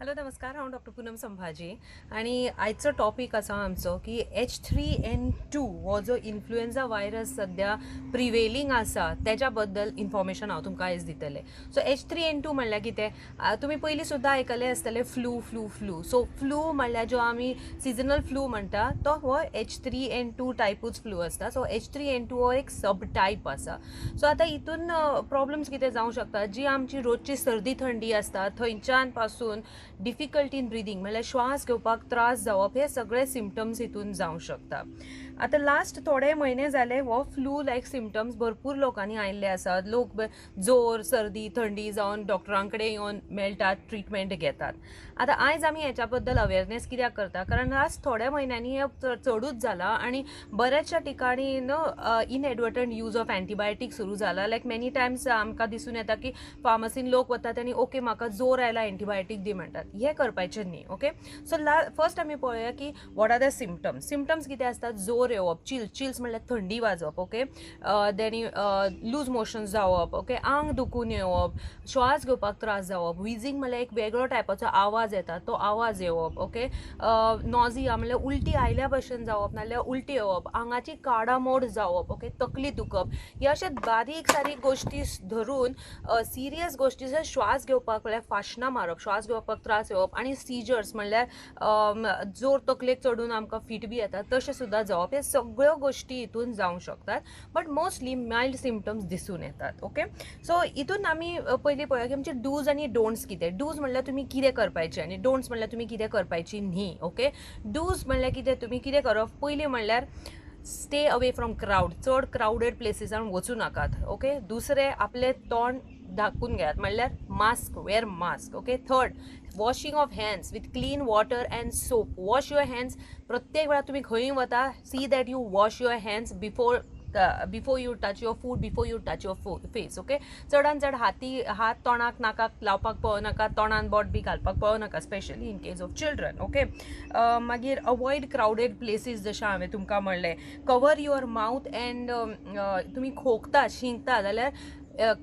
Hello नमस्कार, हांव doctor Poonam Sambhaji आणि आयचो टॉपिक आसा आमचो की H3N2 हो जो इन्फ्लुएन्झा व्हायरस सध्या प्रिवेलिंग आसा त्याच्या बद्दल इन्फॉर्मेशन हांव तुमकां आयज दितलें. सो H3N2 म्हणल्यार कितें, तुमी पयलीं सुद्दां आयकलें आसतलें फ्लू. सो फ्लू म्हणल्यार जो आमी सिजनल फ्लू म्हणटा तो हो H3N2 टायपूच फ्लू आसता. सो H3N2 हो एक सब टायप आसा. सो आतां हितून प्रॉब्लम्स कितें जावंक शकता, जी आमची रोजची सर्दी थंडी आसता थंयच्यान पासून डिफिकल्टी इन ब्रिदींग म्हणल्यार श्वास घेवपाक त्रास जावप, हे सगळे सिमटम्स हितून जावंक शकता. आतां लास्ट थोडे म्हयने जाले हो फ्लू लायक सिमटम्स भरपूर लोकांनी आयिल्ले आसात. लोक जोर सर्दी थंडी जावन डॉक्टरां कडेन येवन मेळटात, ट्रिटमेंट घेतात. आतां आयज आमी हेच्या बद्दल अवेरनेस कित्याक करता, कारण लास्ट थोड्या म्हयन्यांनी हे चडूच जाला आनी बऱ्याचशा ठिकाणी इनएडवर्टंट यूज ऑफ एंटीबायोटीक सुरू जाला. लायक मेनी टायम्स आमकां दिसून येता की फार्मसीन लोक वतात आनी ओके म्हाका जोर आयला एंटीबायोटीक दी म्हणटात. हे करपाचें न्ही. ओके, सो फर्स्ट आमी पळोवया की वॉट आर द सिमटम्स कितें आसतात. जोर येवप, चिल्स म्हणल्यार थंडी वाजप. ओके, देन लूज मोशन्स जावप. ओके, आंग दुखून येवप, श्वास घेवपाक त्रास जावप, विजींग म्हणल्यार एक वेगळो टायपाचो आवाज येता तो आवाज येवप. ओके, नॉजिया म्हणल्यार उलटी आयल्या भशेन जावप, नाल्यार उलटी येवप, आंगाची काडामोड जावप. ओके, तकली दुखप. हे अशे बारीक सारीक गोश्टी धरून सिरियस गोश्टी जर श्वास घेवपाक म्हणल्यार फाशनां मारप, श्वास घेवपाक त्रास येवप आनी सिजर्स म्हणल्यार जोर तकलेक चडून आमकां फीट बी येता तशें सुद्दां जावप. हे सगळ्यो गोश्टी हितून जावंक शकतात, बट मोस्टली मायल्ड सिमटम्स दिसून येतात. ओके, सो हितून आमी पयलीं पळोवया की आमचे डूज आनी डोंट्स कितें. डूज म्हणल्यार तुमी कितें करपाचें आनी डोंट्स म्हणल्यार तुमी कितें करपाची न्ही. ओके, डूज म्हणल्यार कितें, तुमी कितें करप, पयलीं म्हणल्यार स्टे अवे फ्रॉम क्राउड, चड क्राउडेड प्लेसीसान वचूं नाकात. ओके, दुसरें आपलें तोंड धाकून घेयात म्हणल्यार mask, wear mask. Okay, third washing of hands with clean water and soap. Wash your hands. प्रत्येक वेळार तुमी खंय वता, see that you wash your hands before you touch your food, before you touch your face. Okay, चडान चड हात तोंडाक नाकाक लावपाक पळोवनाका, तोंडान बोट बी घालपाक पळोवनाका, specially in case of children. Okay, मागीर अवॉयड क्राउडेड प्लेसीस, जशें हांवें तुमकां म्हणलें. कवर युअर माउथ अँड तुमी खोंकता शिंकता जाल्यार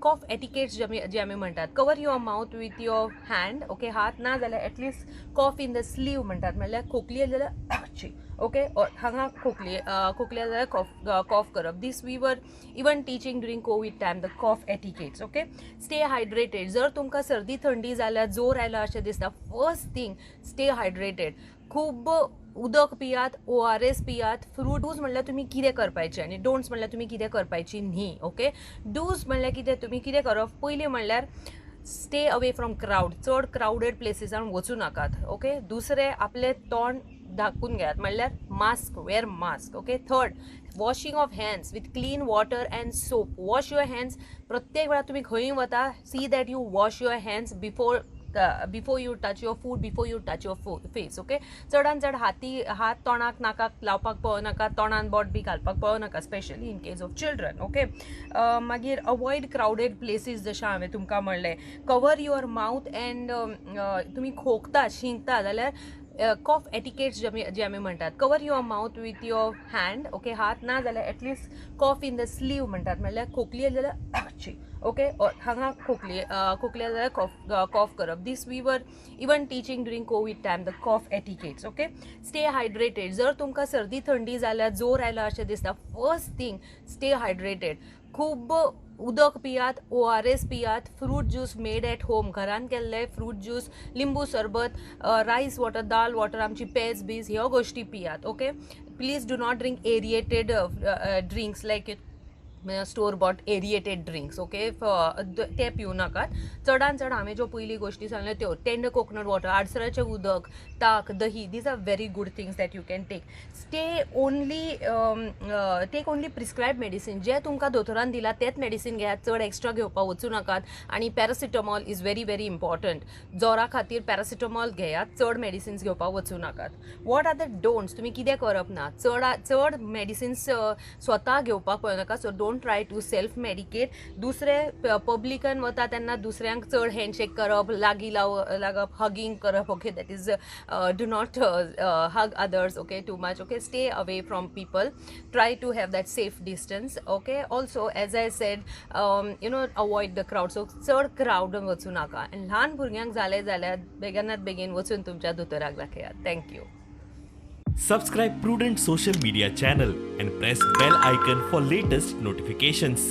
कॉफ एटिकेट्स जे आमी म्हणटात. Cover your mouth with your hand. Okay, हात ना जाल्यार at least cough in the sleeve म्हणटात, म्हणल्यार खोकली जाल्यार ओके, हांगा खोकली जाल्यार कॉफ करप. This we were even teaching during Covid time the cough etiquettes. Okay, stay hydrated. जर तुमकां सर्दी थंडी जाल्यार जोर आयला अशें दिसता, फर्स्ट थिंग स्टे हायड्रेटेड. खूब उदक पियात, ORS पियात. फ्रूट. डूज म्हणल्यार तुमी कितें करपाचें आनी डोंट्स म्हणल्यार तुमी कितें करपाची न्ही. ओके, डूज म्हणल्यार कितें, तुमी कितें करप, पयलीं म्हणल्यार स्टे अवे फ्रॉम क्राउड, चड क्राउडेड प्लेसीसान वचूं नाकात. ओके, दुसरें आपलें तोंड धाकून घेयात म्हणल्यार mask, wear mask. Okay, third washing of hands with clean water and soap. Wash your hands. प्रत्येक वेळार तुमी खंय वता, see that you wash your hands before you touch your food, before you touch your face. Okay, चडान चड हात तोंडाक नाकाक लावपाक पळोवनाका, तोंडान बोट बी घालपाक पळोवनाका, specially in case of children. Okay, मागीर अवॉयड क्राउडेड प्लेसीस, जशें हांवें तुमकां म्हणलें. कवर युअर माउथ अँड तुमी खोंकता शिंकता जाल्यार कॉफ एटिकेट्स जे आमी म्हणटात. Cover your mouth with your hand. Okay, हात ना जाल्यार at least cough in the sleeve म्हणटात, म्हणल्यार खोकली जाल्यार ओके, हांगा खोकली जाल्यार कॉफ करप. This we were even teaching during Covid time the cough etiquettes. Okay, stay hydrated. जर तुमकां सर्दी थंडी जाल्यार जोर आयला अशें दिसता, फर्स्ट थिंग स्टे हायड्रेटेड. खूब उदक पियात, ORS पियात. Fruit juice made at home, घरान केल्ले फ्रूट ज्यूस, लिंबू सरबत, रायस वॉटर, दाल वॉटर, आमची पेज बीज, ह्यो गोश्टी पियात. Okay, please do not drink aerated drinks like store bought aerated drinks. Okay, ते पिवं नाकात. चडान चड हांवें ज्यो पयलीं गोश्टी सांगल्यो त्यो, टेंड कोकोनट वॉटर, आडसराचें उदक, ताक, दही, these are very good things that you can take. Take only prescribe medicine. जे तुमकां दोतोरान दिला तेच मेडिसीन घेयात, चड एक्स्ट्रा घेवपाक वचूं नाकात. आनी paracetamol is very very important. जोरा खातीर पॅरासिटामॉल घेयात, चड मेडिसिन्स घेवपाक वचूं नाकात. वॉट आर द डोंट्स, तुमी कितें करप ना, चड मेडिसिन्स स्वता घेवपाक पळोवनाका. So don't don't try to self medicate. दुसरे पब्लिकान वता तेन्ना दुसऱ्यांक चड हँडशेक करप, लागीं लागप, हगिंग करप. Okay, that is do not hug others, okay, too much. Okay, stay away from people, try to have that safe distance. Okay, also as I said, avoid the crowd. So चड crowd वचू नाका. And ल्हान भुरग्यांक जाले जाल्यार बेगीनात बेगीन वचून तुमच्या दोतोराक दाखयात. Thank you. Subscribe Prudent social media channel and press bell icon for latest notifications.